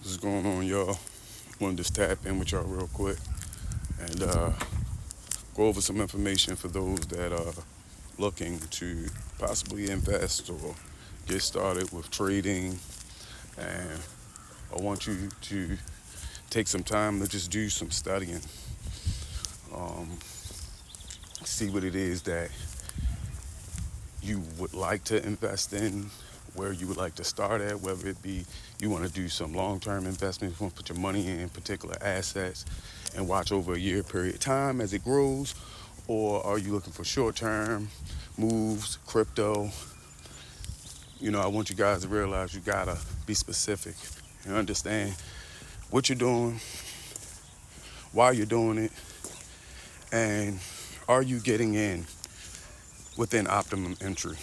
What's going on, y'all? Wanted to just tap in with y'all real quick and go over some information for those that are looking to possibly invest or get started with trading. And I want you to take some time to just do some studying, um, see what it is that you would like to invest in, where you would like to start at, whether it be you want to do some long-term investments, you want to put your money in particular assets and watch over a year period of time as it grows, or are you looking for short-term moves, crypto? I want you guys to realize you gotta be specific and understand what you're doing, why you're doing it, and are you getting in within optimum entry.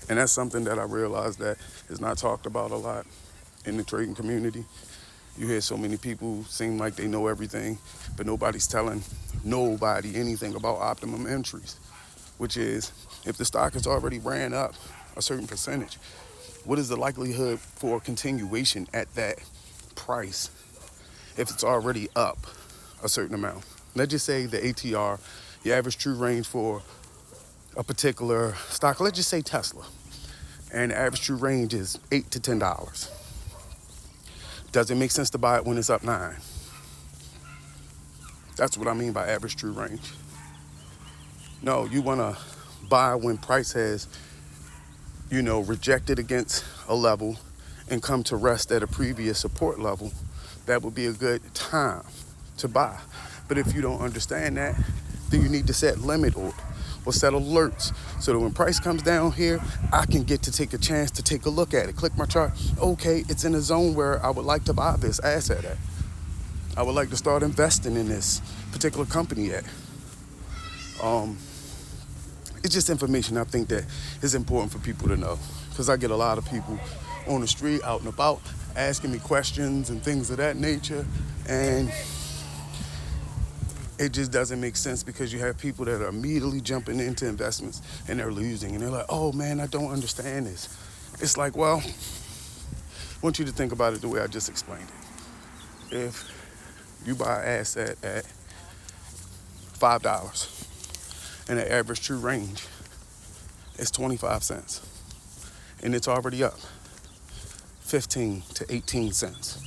And that's something that I realized that is not talked about a lot in the trading community. You hear so many people seem like they know everything, but nobody's telling nobody anything about optimum entries, which is if the stock has already ran up a certain percentage, what is the likelihood for continuation at that price if it's already up a certain amount? Let's just say the ATR, the average true range for a particular stock, let's just say Tesla, and the average true range is $8 to $10. Does it make sense to buy it when it's up 9? That's what I mean by average true range. No, you want to buy when price has, rejected against a level and come to rest at a previous support level. That would be a good time to buy. But if you don't understand that, then you need to set limit order or set alerts so that when price comes down here, I can get to take a chance to take a look at it. Click my chart. Okay, it's in a zone where I would like to buy this asset at. I would like to start investing in this particular company at. It's just information I think that is important for people to know, because I get a lot of people on the street, out and about, asking me questions and things of that nature, and it just doesn't make sense because you have people that are immediately jumping into investments and they're losing, and they're like, oh man, I don't understand this. It's like, well, I want you to think about it the way I just explained it. If you buy an asset at $5 and the average true range is 25 cents and it's already up 15 to 18 cents,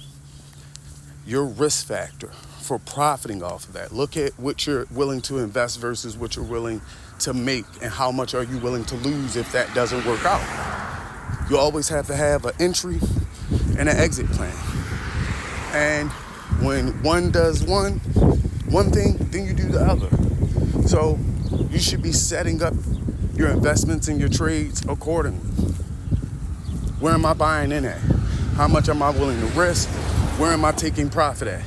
your risk factor for profiting off of that, look at what you're willing to invest versus what you're willing to make, and how much are you willing to lose if that doesn't work out. You always have to have an entry and an exit plan. And when one does one thing, then you do the other. So you should be setting up your investments and your trades accordingly. Where am I buying in at? How much am I willing to risk? Where am I taking profit at?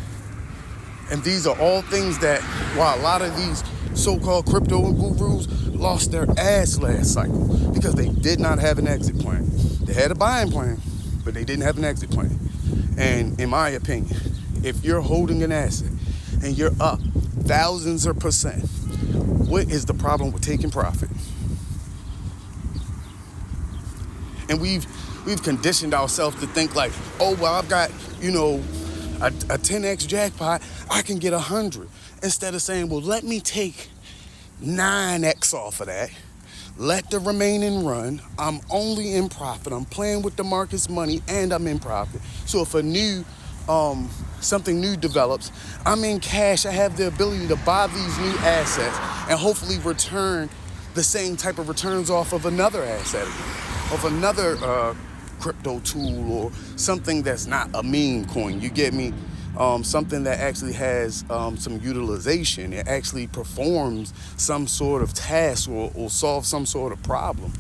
And these are all things that, while a lot of these so-called crypto gurus lost their ass last cycle because they did not have an exit plan. They had a buying plan, but they didn't have an exit plan. And in my opinion, if you're holding an asset and you're up thousands of percent, what is the problem with taking profit? And we've conditioned ourselves to think like, oh, well, I've got, a 10x jackpot, I can get 100. Instead of saying, well, let me take 9x off of that. Let the remaining run. I'm only in profit. I'm playing with the market's money and I'm in profit. So if something new develops, I'm in cash. I have the ability to buy these new assets and hopefully return the same type of returns off of another asset, of another crypto tool, or something that's not a meme coin. You get me? Something that actually has some utilization. It actually performs some sort of task or solves some sort of problem.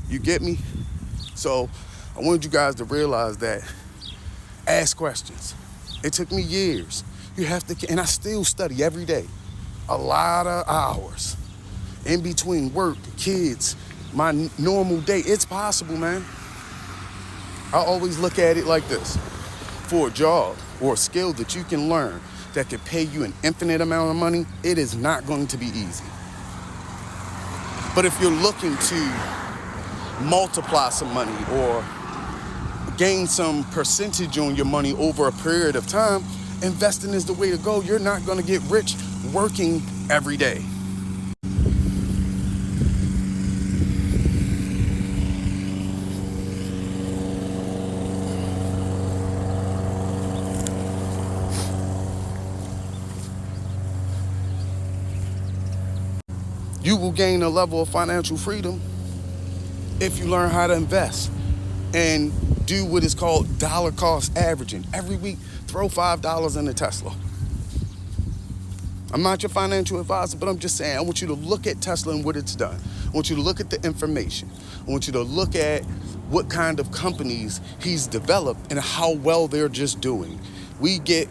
You get me? So I wanted you guys to realize that. Ask questions. It took me years. You have to, and I still study every day. A lot of hours in between work, kids, my normal day. It's possible, man. I always look at it like this. For a job or a skill that you can learn that could pay you an infinite amount of money, it is not going to be easy. But if you're looking to multiply some money or gain some percentage on your money over a period of time, investing is the way to go. You're not going to get rich working every day. You will gain a level of financial freedom if you learn how to invest and do what is called dollar cost averaging. Every week, throw $5 in a Tesla. I'm not your financial advisor, but I'm just saying, I want you to look at Tesla and what it's done. I want you to look at the information. I want you to look at what kind of companies he's developed and how well they're just doing. We get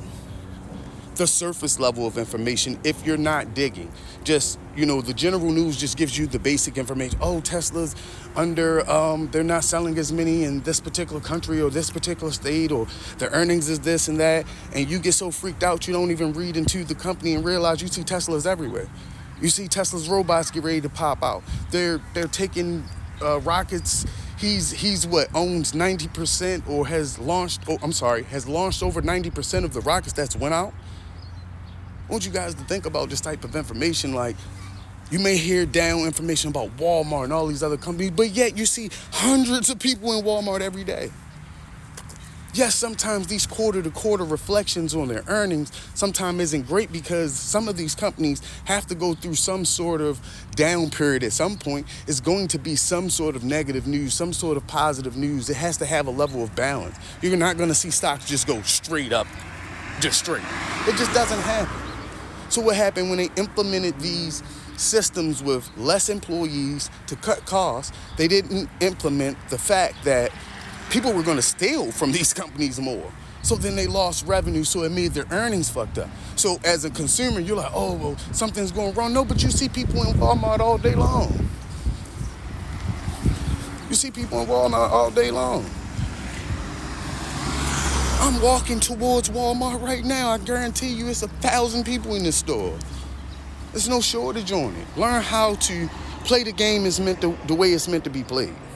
the surface level of information if you're not digging. Just, the general news just gives you the basic information. Oh, Tesla's under, they're not selling as many in this particular country or this particular state, or the earnings is this and that. And you get so freaked out, you don't even read into the company and realize you see Teslas everywhere. You see Tesla's robots get ready to pop out. They're taking rockets. He's what, owns 90% or has launched over 90% of the rockets that's went out. I want you guys to think about this type of information. Like, you may hear down information about Walmart and all these other companies, but yet you see hundreds of people in Walmart every day. Yes, sometimes these quarter-to-quarter reflections on their earnings sometimes isn't great because some of these companies have to go through some sort of down period at some point. It's going to be some sort of negative news, some sort of positive news. It has to have a level of balance. You're not going to see stocks just go straight up, just straight. It just doesn't happen. So what happened when they implemented these systems with less employees to cut costs? They didn't implement the fact that people were going to steal from these companies more. So then they lost revenue, so it made their earnings fucked up. So as a consumer, you're like, oh, well, something's going wrong. No, but you see people in Walmart all day long. You see people in Walmart all day long. I'm walking towards Walmart right now. I guarantee you it's 1,000 people in this store. There's no shortage on it. Learn how to play the game the way it's meant to be played.